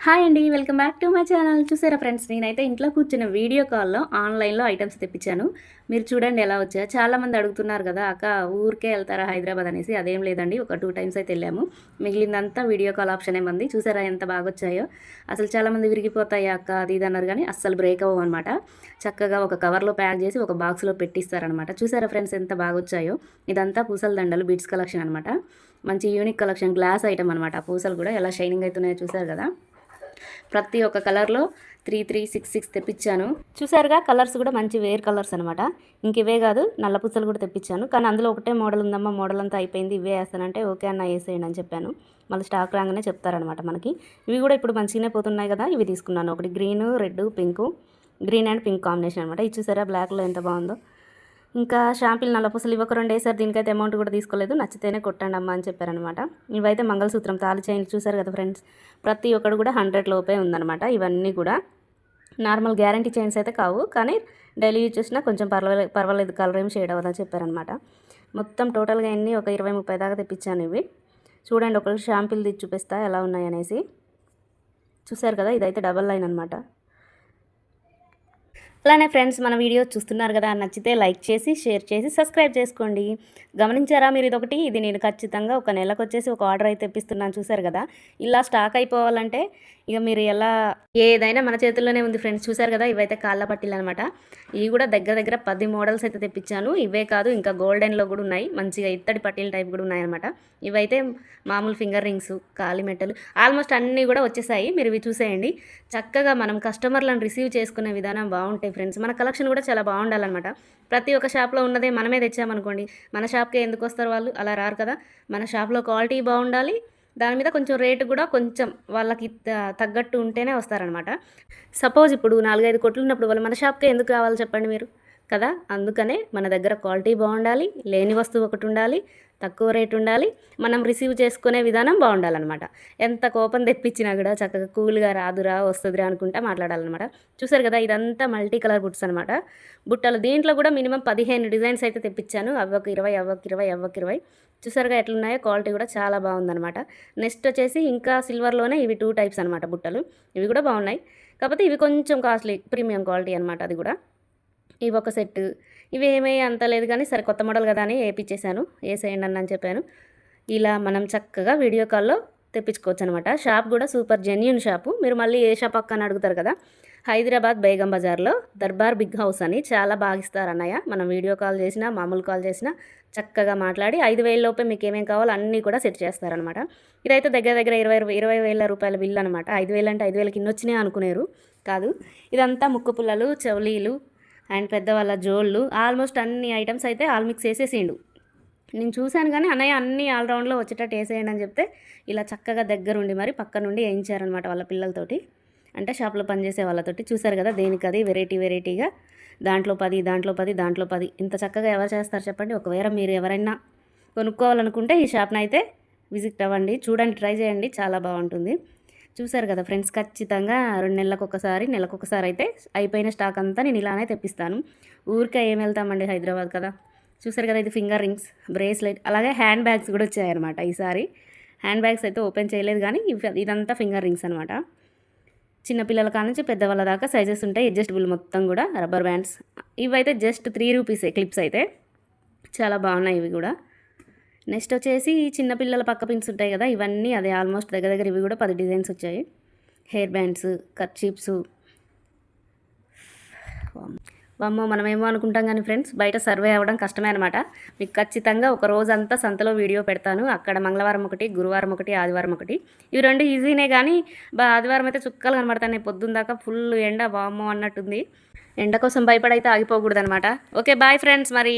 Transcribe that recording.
Hi అండి, welcome back to my channel. చూసారా friends, నేనైతే ఇంట్లో కూర్చున్న వీడియో కాల్లో ఆన్లైన్లో ఐటమ్స్ తెప్పించాను. మీరు చూడండి ఎలా వచ్చాయో. చాలామంది అడుగుతున్నారు కదా, అక్క ఊరికే వెళ్తారా హైదరాబాద్ అనేసి. అదేం లేదండి, ఒక 2 టైమ్స్ అయితే వెళ్ళాము. మిగిలిందంతా వీడియో కాల్ ఆప్షన్ ఏమంది. చూసారా ఎంత బాగా వచ్చాయో. అసలు చాలామంది విరిగిపోతాయి అక్క అది ఇది అన్నారు, కానీ అస్సలు బ్రేక్ అవ్వవు అనమాట. చక్కగా ఒక కవర్లో ప్యాక్ చేసి ఒక బాక్స్లో పెట్టిస్తారనమాట. చూసారా ఫ్రెండ్స్ ఎంత బాగా వచ్చాయో. ఇదంతా పూసల దండలు బీడ్స్ కలెక్షన్ అనమాట. మంచి యూనిక్ కలెక్షన్, గ్లాస్ ఐటమ్ అనమాట. పూసలు కూడా ఎలా షైనింగ్ అవుతున్నాయో చూసారు కదా. ప్రతి ఒక్క కలర్లో 3, 3, 6, 6 తెప్పించాను. చూసారుగా, కలర్స్ కూడా మంచి వేర్ కలర్స్ అనమాట. ఇంక ఇవే కాదు, నల్ల పుచ్చలు కూడా తెప్పించాను. కానీ అందులో ఒకటే మోడల్ ఉందమ్మా, మోడల్ అంతా అయిపోయింది, ఇవే వేస్తానంటే ఓకే అన్న వేసేయండి అని చెప్పాను. మళ్ళీ స్టాక్ రాగానే చెప్తారనమాట మనకి. ఇవి కూడా ఇప్పుడు మంచిగానే పోతున్నాయి కదా, ఇవి తీసుకున్నాను. ఒకటి green, red, pink, green and pink combination అనమాట. ఇది చూసారా బ్లాక్లో ఎంత బాగుందో. ఇంకా షాంపిల్ నల్ల పూసలు ఇవి ఒక 2 వేసారు. దీనికైతే అమౌంట్ కూడా తీసుకోలేదు, నచ్చితేనే కొట్టండి అమ్మ అని చెప్పారనమాట. ఇవైతే మంగళసూత్రం తాళి చైన్లు చూసారు కదా ఫ్రెండ్స్. ప్రతి ఒక్కడు కూడా 100 లోపే ఉందన్నమాట. ఇవన్నీ కూడా నార్మల్ గ్యారంటీ చైన్స్ అయితే కావు, కానీ డైలీ యూజ్ చేసినా కొంచెం పర్వాలేదు కలర్ ఏం షేడ్ అవ్వదని చెప్పారనమాట. మొత్తం టోటల్గా ఎన్ని ఒక 20, 30 దాకా తెప్పించాను. ఇవి చూడండి, ఒకళ్ళు షాంపిల్ తీసి చూపిస్తా ఎలా ఉన్నాయి అనేసి. చూసారు కదా, ఇదైతే డబల్ లైన్ అనమాట. అలానే ఫ్రెండ్స్, మన వీడియో చూస్తున్నారు కదా, నచ్చితే లైక్ చేసి షేర్ చేసి సబ్స్క్రైబ్ చేసుకోండి. గమనించారా మీరు ఇదొకటి, ఇది నేను ఖచ్చితంగా ఒక నెలకు వచ్చేసి ఒక ఆర్డర్ అయితే తెప్పిస్తున్నాను. చూసారు కదా, ఇలా స్టాక్ అయిపోవాలంటే ఇక మీరు ఎలా ఏదైనా మన చేతుల్లోనే ఉంది ఫ్రెండ్స్. చూసారు కదా, ఇవైతే కాళ్ళ పట్టీలు అనమాట. ఇవి కూడా దగ్గర 10 మోడల్స్ అయితే తెప్పించాను. ఇవే కాదు, ఇంకా గోల్డెన్లో కూడా ఉన్నాయి, మంచిగా ఇత్తడి పట్టీల టైప్ కూడా ఉన్నాయన్నమాట. ఇవైతే మామూలు ఫింగర్ రింగ్స్, కాలి మెట్టలు ఆల్మోస్ట్ అన్నీ కూడా వచ్చేసాయి. మీరు ఇవి చూసేయండి. చక్కగా మనం కస్టమర్లను రిసీవ్ చేసుకునే విధానం బాగుంటాయి ఫ్రెండ్స్. మన కలెక్షన్ కూడా చాలా బాగుండాలన్నమాట. ప్రతి ఒక్క షాప్లో ఉన్నదే మనమే తెచ్చామనుకోండి, మన షాప్కే ఎందుకు వస్తారు వాళ్ళు, అలా రారు కదా. మన షాప్లో క్వాలిటీ బాగుండాలి, దాని మీద కొంచెం రేటు కూడా కొంచెం వాళ్ళకి తగ్గట్టు ఉంటేనే వస్తారనమాట. సపోజ్ ఇప్పుడు 4-5 కొట్లు ఉన్నప్పుడు వాళ్ళు మన షాప్కే ఎందుకు రావాలి చెప్పండి మీరు కదా. అందుకనే మన దగ్గర క్వాలిటీ బాగుండాలి, లేని వస్తువు ఒకటి ఉండాలి, తక్కువ రేటు ఉండాలి, మనం రిసీవ్ చేసుకునే విధానం బాగుండాలన్నమాట. ఎంత కోపం తెప్పించినా కూడా చక్కగా కూల్గా రాదురా వస్తుందిరా అనుకుంటా మాట్లాడాలన్నమాట. చూసారు కదా, ఇదంతా మల్టీ కలర్ బుట్స్ అనమాట. బుట్టలు దీంట్లో కూడా మినిమం 15 డిజైన్స్ అయితే తెప్పించాను. అవ్వకు 20, అవ్వకు 20, అవ్వకు 20. చూసారుగా ఎట్లున్నాయో, క్వాలిటీ కూడా చాలా బాగుందన్నమాట. నెక్స్ట్ వచ్చేసి ఇంకా సిల్వర్లోనే ఇవి 2 టైప్స్ అనమాట బుట్టలు. ఇవి కూడా బాగున్నాయి, కాకపోతే ఇవి కొంచెం కాస్ట్లీ, ప్రీమియం క్వాలిటీ అనమాట. అది కూడా ఇవి ఒక సెట్. ఇవి ఏమీ అంత లేదు, కానీ సరే కొత్త మోడల్ కదా అని వేయించేసాను, వేసేయండి అని చెప్పాను. ఇలా మనం చక్కగా వీడియో కాల్లో తెప్పించుకోవచ్చు అనమాట. షాప్ కూడా సూపర్ జెన్యూన్ షాపు. మీరు మళ్ళీ ఏ షాప్ అక్క అని అడుగుతారు కదా. హైదరాబాద్ బేగం బజార్లో దర్బార్ బిగ్ హౌస్ అని చాలా బాగా ఇస్తారు అన్నయ్య. మనం వీడియో కాల్ చేసినా మామూలు కాల్ చేసినా చక్కగా మాట్లాడి 5,000 లోపే మీకు ఏమేమి కావాలో అన్నీ కూడా సెట్ చేస్తారనమాట. ఇదైతే దగ్గర 20,000 రూపాయల బిల్ అనమాట. 5,000 అంటే 5,000 కింద వచ్చినాయి అనుకునేరు కాదు. ఇదంతా ముక్కు పుల్లలు, చెవులీలు అండ్ పెద్దవాళ్ళ జోళ్ళు, ఆల్మోస్ట్ అన్ని ఐటమ్స్ అయితే ఆల్ మిక్స్ వేసేసిండు. నేను చూశాను కానీ అన్నయ్య అన్నీ ఆల్రౌండ్లో వచ్చేటట్టు వేసేయండి అని చెప్తే ఇలా చక్కగా దగ్గరుండి మరి పక్క నుండి వేయించారనమాట వాళ్ళ పిల్లలతోటి, అంటే షాప్లో పనిచేసే వాళ్ళతోటి. చూసారు కదా, దేనికది వెరైటీగా దాంట్లో 10, దాంట్లో 10, దాంట్లో 10. ఇంత చక్కగా ఎవరు చేస్తారు చెప్పండి. ఒకవేళ మీరు ఎవరైనా కొనుక్కోవాలనుకుంటే ఈ షాప్ని అయితే విజిట్ అవ్వండి, చూడండి, ట్రై చేయండి, చాలా బాగుంటుంది. చూసారు కదా ఫ్రెండ్స్, ఖచ్చితంగా 2 నెలలకొకసారి అయితే అయిపోయిన స్టాక్ అంతా నేను ఇలానే తెప్పిస్తాను. ఊరికే ఏం వెళ్తామండి హైదరాబాద్ కదా. చూసారు కదా, ఇది ఫింగర్ రింగ్స్, బ్రేస్లెట్, అలాగే హ్యాండ్ బ్యాగ్స్ కూడా వచ్చాయన్నమాట. ఈసారి హ్యాండ్ బ్యాగ్స్ అయితే ఓపెన్ చేయలేదు, కానీ ఇదంతా ఫింగర్ రింగ్స్ అనమాట. చిన్నపిల్లల కానుంచి పెద్దవాళ్ళ దాకా సైజెస్ ఉంటాయి, అడ్జస్టబుల్ మొత్తం కూడా. రబ్బర్ బ్యాండ్స్ ఇవైతే జస్ట్ 3 రూపీసే. క్లిప్స్ అయితే చాలా బాగున్నాయి ఇవి కూడా. నెక్స్ట్ వచ్చేసి చిన్నపిల్లల పక్క పిన్స్ ఉంటాయి కదా, ఇవన్నీ అదే ఆల్మోస్ట్ దగ్గర ఇవి కూడా 10 డిజైన్స్ వచ్చాయి. Hair bands, kerchiefs. వామ్మో, మనమేమో అనుకుంటాం కానీ ఫ్రెండ్స్, బయట సర్వే అవ్వడం కష్టమే అనమాట. మీకు ఖచ్చితంగా ఒక రోజంతా సంతలో వీడియో పెడతాను. అక్కడ మంగళవారం ఒకటి, గురువారం ఒకటి, ఆదివారం ఒకటి. ఇవి 2 ఈజీనే, కానీ ఆదివారం అయితే చుక్కలు కనబడతాయి. పొద్దున్న దాకా ఫుల్ ఎండ, వామ్మో అన్నట్టుంది. ఎండ కోసం భయపడైతే ఆగిపోకూడదు అనమాట. ఓకే, బాయ్ ఫ్రెండ్స్ మరి.